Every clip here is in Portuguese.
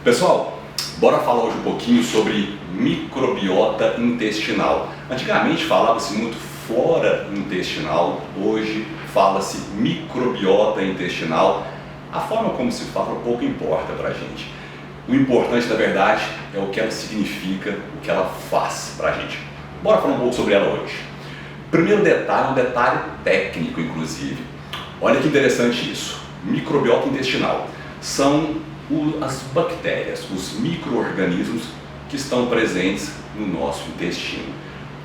Pessoal, bora falar hoje um pouquinho sobre microbiota intestinal. Antigamente falava-se muito flora intestinal, hoje fala-se microbiota intestinal. A forma como se fala pouco importa pra gente. O importante, na verdade, é o que ela significa, o que ela faz pra gente. Bora falar um pouco sobre ela hoje. Primeiro detalhe, um detalhe técnico inclusive. Olha que interessante isso. Microbiota intestinal são as bactérias, os micro-organismos que estão presentes no nosso intestino.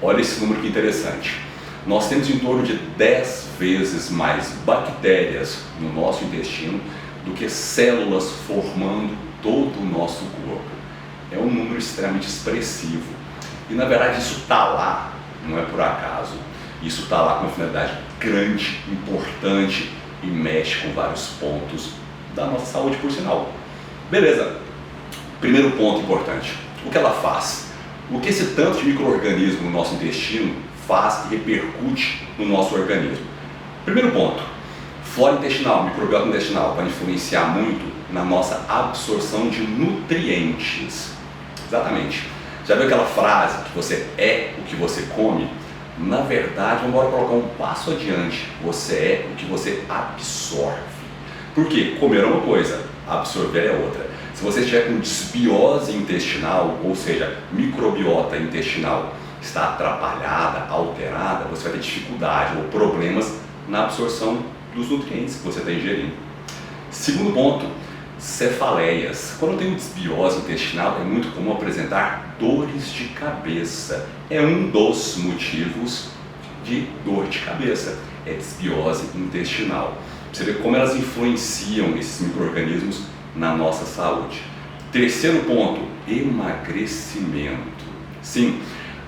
Olha esse número que interessante. Nós temos em torno de 10 vezes mais bactérias no nosso intestino do que células formando todo o nosso corpo. É um número extremamente expressivo. E na verdade isso está lá, não é por acaso. Isso está lá com uma finalidade grande, importante e mexe com vários pontos da nossa saúde, por sinal. Beleza, primeiro ponto importante, o que ela faz? O que esse tanto de micro-organismo no nosso intestino faz e repercute no nosso organismo? Primeiro ponto, flora intestinal, microbiota intestinal vai influenciar muito na nossa absorção de nutrientes. Exatamente. Já viu aquela frase que você é o que você come? Na verdade, vamos colocar um passo adiante, você é o que você absorve. Por quê? Comer é uma coisa, absorver é outra. Se você estiver com desbiose intestinal, ou seja, microbiota intestinal está atrapalhada, alterada, você vai ter dificuldade ou problemas na absorção dos nutrientes que você está ingerindo. Segundo ponto, cefaleias. Quando tem desbiose intestinal, é muito comum apresentar dores de cabeça. É um dos motivos de dor de cabeça, é desbiose intestinal. Você vê como elas influenciam esses micro-organismos na nossa saúde. Terceiro ponto, emagrecimento. Sim,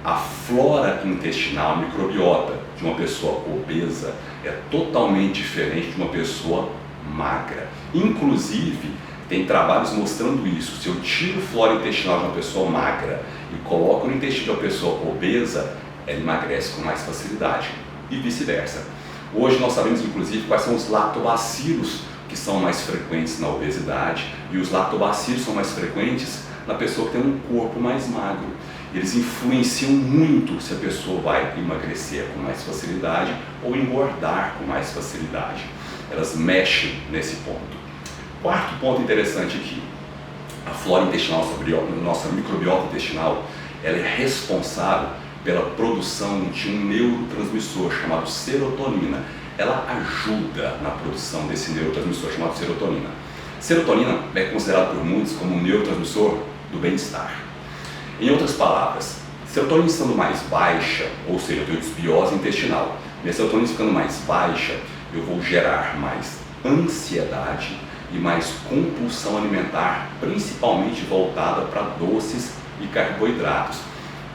a flora intestinal, a microbiota de uma pessoa obesa é totalmente diferente de uma pessoa magra. Inclusive, tem trabalhos mostrando isso. Se eu tiro flora intestinal de uma pessoa magra e coloco no intestino de uma pessoa obesa, ela emagrece com mais facilidade e vice-versa. Hoje nós sabemos inclusive quais são os lactobacilos que são mais frequentes na obesidade, e os lactobacilos são mais frequentes na pessoa que tem um corpo mais magro. Eles influenciam muito se a pessoa vai emagrecer com mais facilidade ou engordar com mais facilidade. Elas mexem nesse ponto. Quarto ponto interessante aqui, a flora intestinal, nossa microbiota intestinal, ela é responsável pela produção de um neurotransmissor chamado serotonina. Ela ajuda na produção desse neurotransmissor chamado serotonina. Serotonina é considerado por muitos como um neurotransmissor do bem-estar. Em outras palavras, serotonina estando mais baixa, ou seja, eu tenho desbiose intestinal, minha serotonina ficando mais baixa, eu vou gerar mais ansiedade e mais compulsão alimentar, principalmente voltada para doces e carboidratos.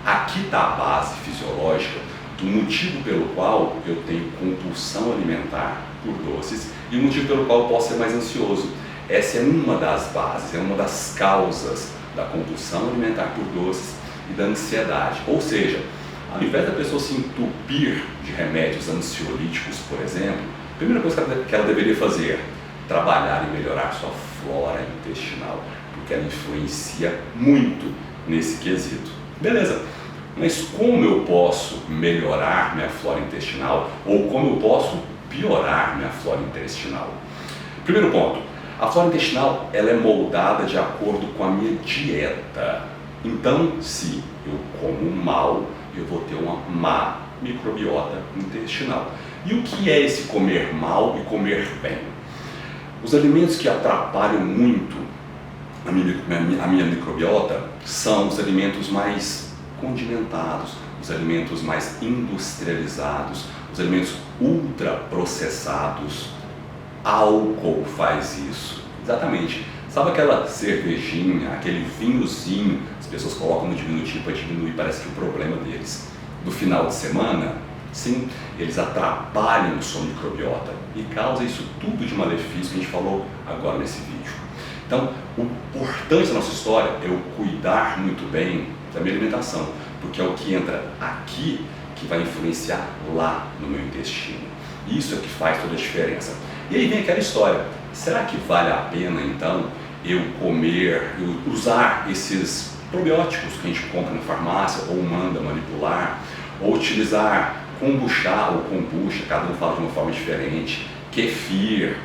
Aqui está a base fisiológica do motivo pelo qual eu tenho compulsão alimentar por doces e o motivo pelo qual eu posso ser mais ansioso. Essa é uma das bases, é uma das causas da compulsão alimentar por doces e da ansiedade. Ou seja, ao invés da pessoa se entupir de remédios ansiolíticos, por exemplo, a primeira coisa que ela deveria fazer, trabalhar e melhorar sua flora intestinal, porque ela influencia muito nesse quesito. Beleza, mas como eu posso melhorar minha flora intestinal ou como eu posso piorar minha flora intestinal? Primeiro ponto, a flora intestinal ela é moldada de acordo com a minha dieta. Então, se eu como mal, eu vou ter uma má microbiota intestinal. E o que é esse comer mal e comer bem? Os alimentos que atrapalham muito a minha microbiota são os alimentos mais condimentados, os alimentos mais industrializados, os alimentos ultraprocessados. Álcool faz isso, exatamente. Sabe aquela cervejinha, aquele vinhozinho, as pessoas colocam no diminutivo para diminuir, parece que o problema deles. Do final de semana, sim, eles atrapalham sua microbiota e causam isso tudo de malefício que a gente falou agora nesse vídeo. Então, o importante da nossa história é eu cuidar muito bem da minha alimentação, porque é o que entra aqui que vai influenciar lá no meu intestino. Isso é que faz toda a diferença. E aí vem aquela história, será que vale a pena então eu comer, eu usar esses probióticos que a gente compra na farmácia ou manda manipular, ou utilizar kombucha ou kombucha, cada um fala de uma forma diferente, kefir,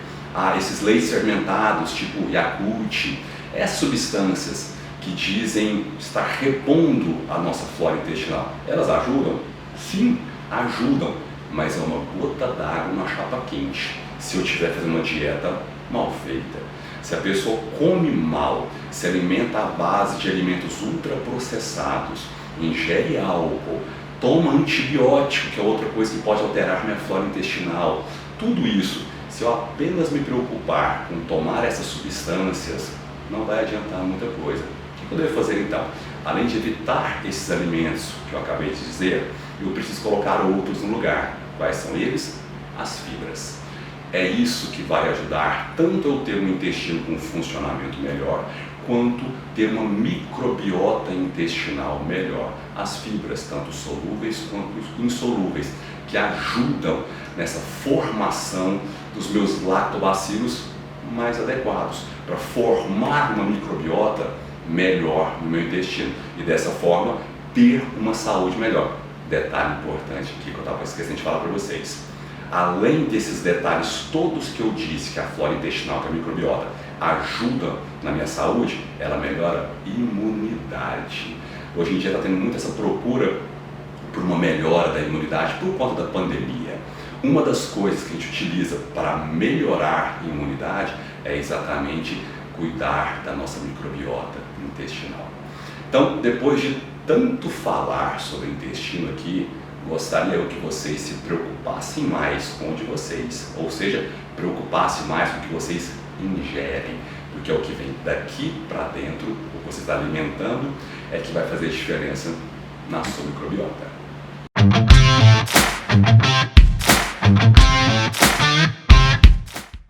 esses leites fermentados tipo Yakult, essas substâncias que dizem estar repondo a nossa flora intestinal, elas ajudam? Sim, ajudam, mas é uma gota d'água na chapa quente, se eu estiver fazendo uma dieta mal feita. Se a pessoa come mal, se alimenta à base de alimentos ultraprocessados, ingere álcool, toma antibiótico, que é outra coisa que pode alterar minha flora intestinal, tudo isso, se eu apenas me preocupar com tomar essas substâncias, não vai adiantar muita coisa. O que eu devo fazer então? Além de evitar esses alimentos que eu acabei de dizer, eu preciso colocar outros no lugar. Quais são eles? As fibras. É isso que vai ajudar tanto eu ter um intestino com um funcionamento melhor, quanto ter uma microbiota intestinal melhor. As fibras, tanto solúveis quanto insolúveis, que ajudam nessa formação dos meus lactobacilos mais adequados, para formar uma microbiota melhor no meu intestino e dessa forma ter uma saúde melhor. Detalhe importante aqui que eu estava esquecendo de falar para vocês. Além desses detalhes todos que eu disse, que a flora intestinal, que a microbiota ajuda na minha saúde, ela melhora a imunidade. Hoje em dia está tendo muito essa procura por uma melhora da imunidade por conta da pandemia. Uma das coisas que a gente utiliza para melhorar a imunidade é exatamente cuidar da nossa microbiota intestinal. Então, depois de tanto falar sobre o intestino aqui, gostaria eu que vocês se preocupassem mais com o de vocês, ou seja, preocupassem mais com o que vocês ingerem, porque é o que vem daqui para dentro, o que você está alimentando, é que vai fazer diferença na sua microbiota.